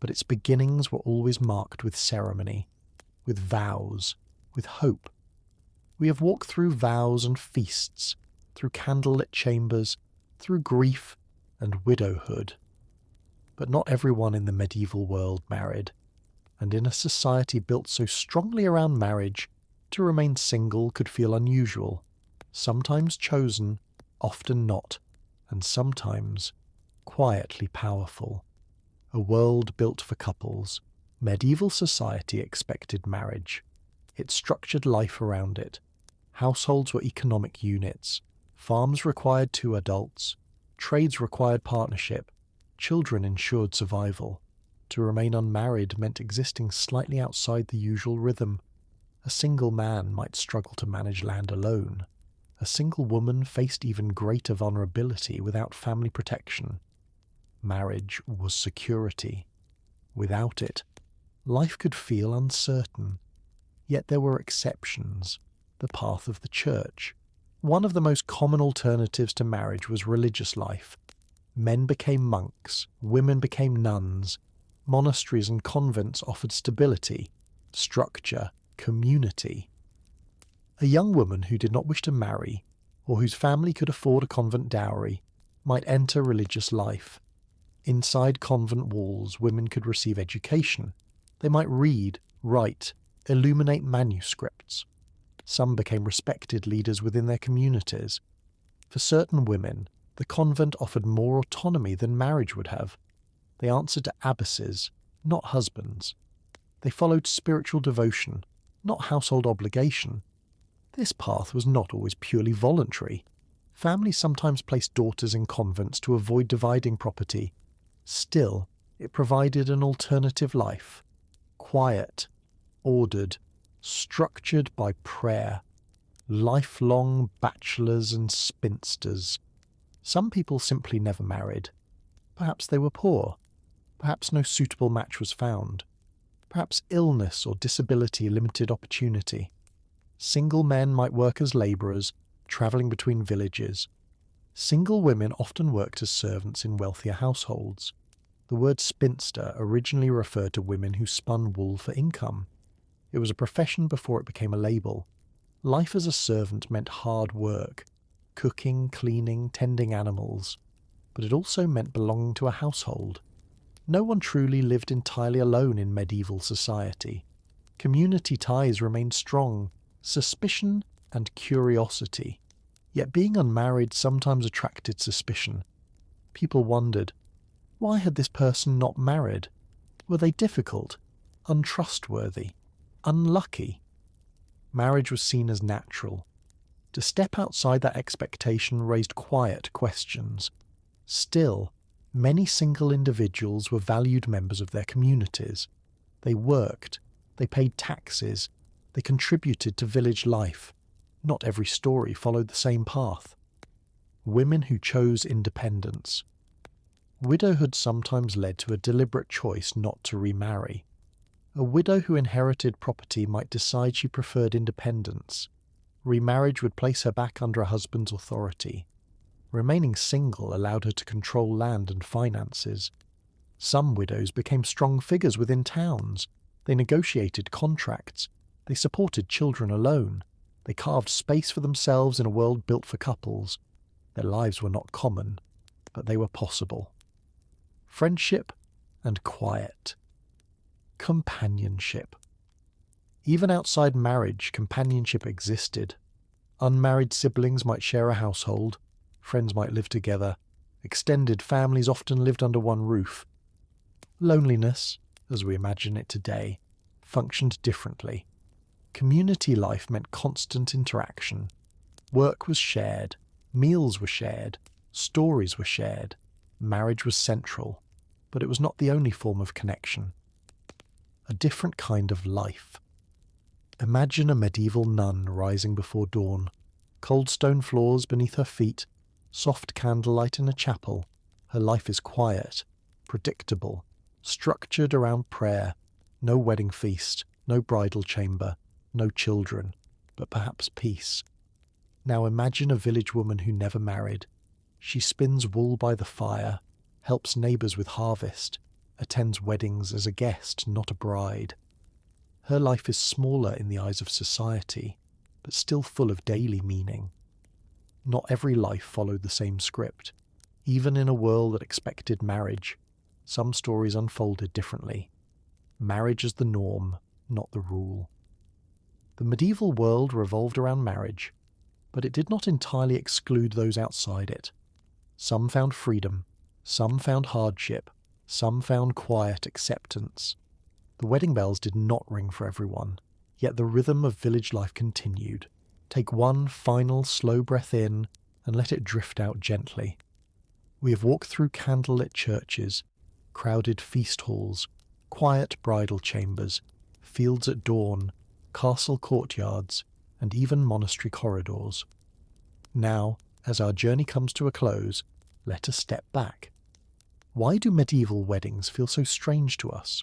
but its beginnings were always marked with ceremony, with vows, with hope. We have walked through vows and feasts, through candlelit chambers, through grief and widowhood. But not everyone in the medieval world married, and in a society built so strongly around marriage, to remain single could feel unusual, sometimes chosen, often not, and sometimes quietly powerful. A world built for couples. Medieval society expected marriage. It structured life around it. Households were economic units. Farms required 2 adults. Trades required partnership. Children ensured survival. To remain unmarried meant existing slightly outside the usual rhythm. A single man might struggle to manage land alone. A single woman faced even greater vulnerability without family protection. Marriage was security. Without it, life could feel uncertain. Yet there were exceptions. The path of the church. One of the most common alternatives to marriage was religious life. Men became monks, women became nuns. Monasteries and convents offered stability, structure, community. A young woman who did not wish to marry, or whose family could afford a convent dowry, might enter religious life. Inside convent walls, women could receive education. They might read, write, illuminate manuscripts. Some became respected leaders within their communities. For certain women, the convent offered more autonomy than marriage would have. They answered to abbesses, not husbands. They followed spiritual devotion, not household obligation. This path was not always purely voluntary. Families sometimes placed daughters in convents to avoid dividing property. Still, it provided an alternative life. Quiet, ordered, structured by prayer. Lifelong bachelors and spinsters. Some people simply never married. Perhaps they were poor. Perhaps no suitable match was found. Perhaps illness or disability limited opportunity. Single men might work as labourers, travelling between villages. Single women often worked as servants in wealthier households. The word spinster originally referred to women who spun wool for income. It was a profession before it became a label. Life as a servant meant hard work, cooking, cleaning, tending animals. But it also meant belonging to a household. No one truly lived entirely alone in medieval society. Community ties remained strong, suspicion and curiosity. Yet being unmarried sometimes attracted suspicion. People wondered, Why had this person not married? Were they difficult, untrustworthy, unlucky? Marriage was seen as natural. To step outside that expectation raised quiet questions. Still, many single individuals were valued members of their communities. They worked, they paid taxes, they contributed to village life. Not every story followed the same path. Women who chose independence. Widowhood sometimes led to a deliberate choice not to remarry. A widow who inherited property might decide she preferred independence. Remarriage would place her back under a husband's authority. Remaining single allowed her to control land and finances. Some widows became strong figures within towns. They negotiated contracts. They supported children alone. They carved space for themselves in a world built for couples. Their lives were not common, but they were possible. Friendship and quiet. Companionship. Even outside marriage, companionship existed. Unmarried siblings might share a household, friends might live together, extended families often lived under one roof. Loneliness, as we imagine it today, functioned differently. Community life meant constant interaction. Work was shared, meals were shared, stories were shared. Marriage was central, but it was not the only form of connection. A different kind of life. Imagine a medieval nun rising before dawn, cold stone floors beneath her feet, soft candlelight in a chapel. Her life is quiet, predictable, structured around prayer. No wedding feast, no bridal chamber, no children, but perhaps peace. Now imagine a village woman who never married. She spins wool by the fire, helps neighbours with harvest, attends weddings as a guest, not a bride. Her life is smaller in the eyes of society, but still full of daily meaning. Not every life followed the same script. Even in a world that expected marriage, some stories unfolded differently. Marriage as the norm, not the rule. The medieval world revolved around marriage, but it did not entirely exclude those outside it. Some found freedom, some found hardship, some found quiet acceptance. The wedding bells did not ring for everyone, yet the rhythm of village life continued. Take one final slow breath in and let it drift out gently. We have walked through candlelit churches, crowded feast halls, quiet bridal chambers, fields at dawn, castle courtyards, and even monastery corridors. Now, as our journey comes to a close, let us step back. Why do medieval weddings feel so strange to us?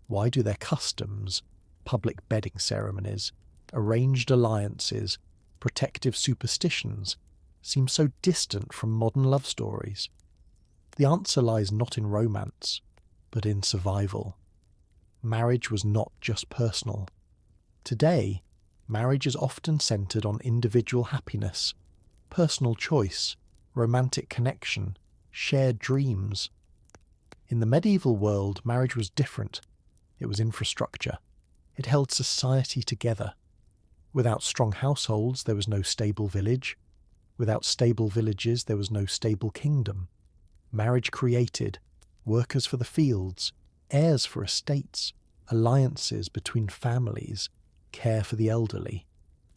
Why do their customs, public bedding ceremonies, arranged alliances, protective superstitions, seem so distant from modern love stories? The answer lies not in romance, but in survival. Marriage was not just personal. Today, marriage is often centred on individual happiness, personal choice, romantic connection, shared dreams. In the medieval world, marriage was different. It was infrastructure. It held society together. Without strong households, there was no stable village. Without stable villages, there was no stable kingdom. Marriage created workers for the fields, heirs for estates, alliances between families, care for the elderly.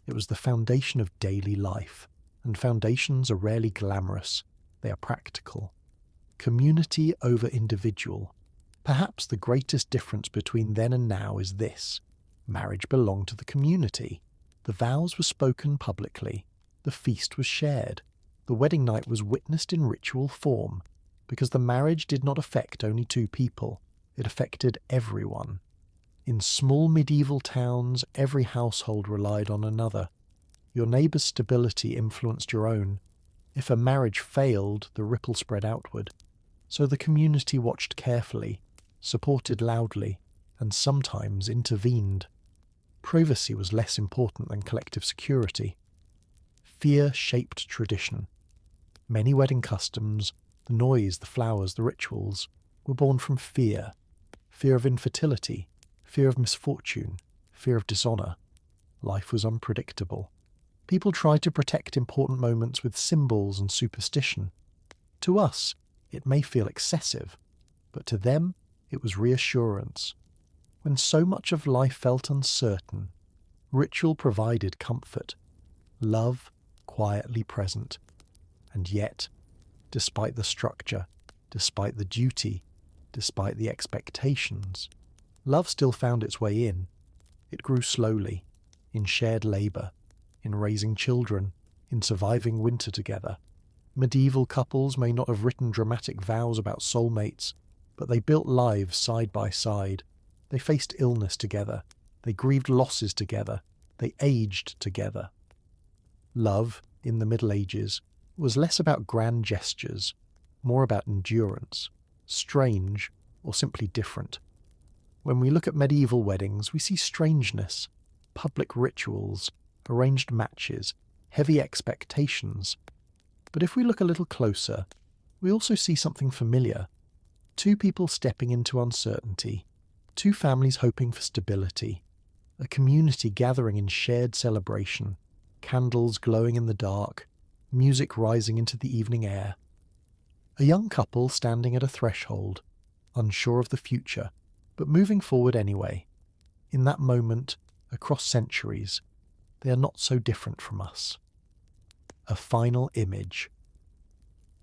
It was the foundation of daily life, and foundations are rarely glamorous. They are practical. Community over individual. Perhaps the greatest difference between then and now is this. Marriage belonged to the community. The vows were spoken publicly. The feast was shared. The wedding night was witnessed in ritual form, because the marriage did not affect only two people. It affected everyone. In small medieval towns, every household relied on another. Your neighbour's stability influenced your own. If a marriage failed, the ripple spread outward. So the community watched carefully, supported loudly, and sometimes intervened. Privacy was less important than collective security. Fear shaped tradition. Many wedding customs, the noise, the flowers, the rituals, were born from fear. Fear of infertility, fear of misfortune, fear of dishonour. Life was unpredictable. People tried to protect important moments with symbols and superstition. To us, it may feel excessive, but to them it was reassurance. When so much of life felt uncertain, ritual provided comfort, love quietly present. And yet, despite the structure, despite the duty, despite the expectations, love still found its way in. It grew slowly, in shared labour, in raising children, in surviving winter together. Medieval couples may not have written dramatic vows about soulmates, but they built lives side by side. They faced illness together. They grieved losses together. They aged together. Love, in the Middle Ages, was less about grand gestures, more about endurance, strange or simply different. When we look at medieval weddings, we see strangeness, public rituals, arranged matches, heavy expectations. But if we look a little closer, we also see something familiar. Two people stepping into uncertainty, two families hoping for stability, a community gathering in shared celebration, candles glowing in the dark, music rising into the evening air. A young couple standing at a threshold, unsure of the future, but moving forward anyway. In that moment, across centuries, they are not so different from us. A final image.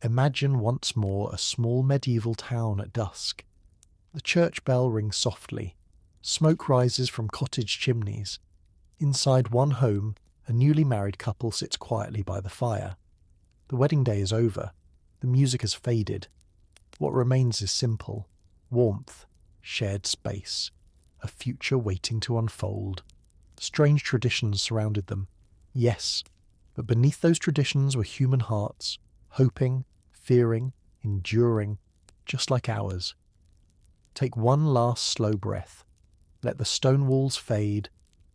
Imagine once more a small medieval town at dusk. The church bell rings softly. Smoke rises from cottage chimneys. Inside one home, a newly married couple sits quietly by the fire. The wedding day is over. The music has faded. What remains is simple: warmth, shared space, a future waiting to unfold. Strange traditions surrounded them. Yes, but beneath those traditions were human hearts, hoping, fearing, enduring, just like ours. Take one last slow breath. Let the stone walls fade.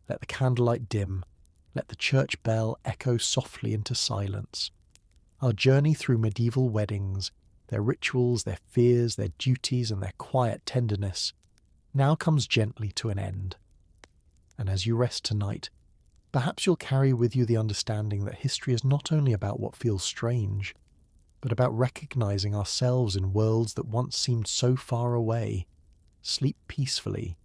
Let the candlelight dim. Let the church bell echo softly into silence. Our journey through medieval weddings, their rituals, their fears, their duties, and their quiet tenderness, now comes gently to an end. And as you rest tonight, perhaps you'll carry with you the understanding that history is not only about what feels strange, but about recognizing ourselves in worlds that once seemed so far away. Sleep peacefully,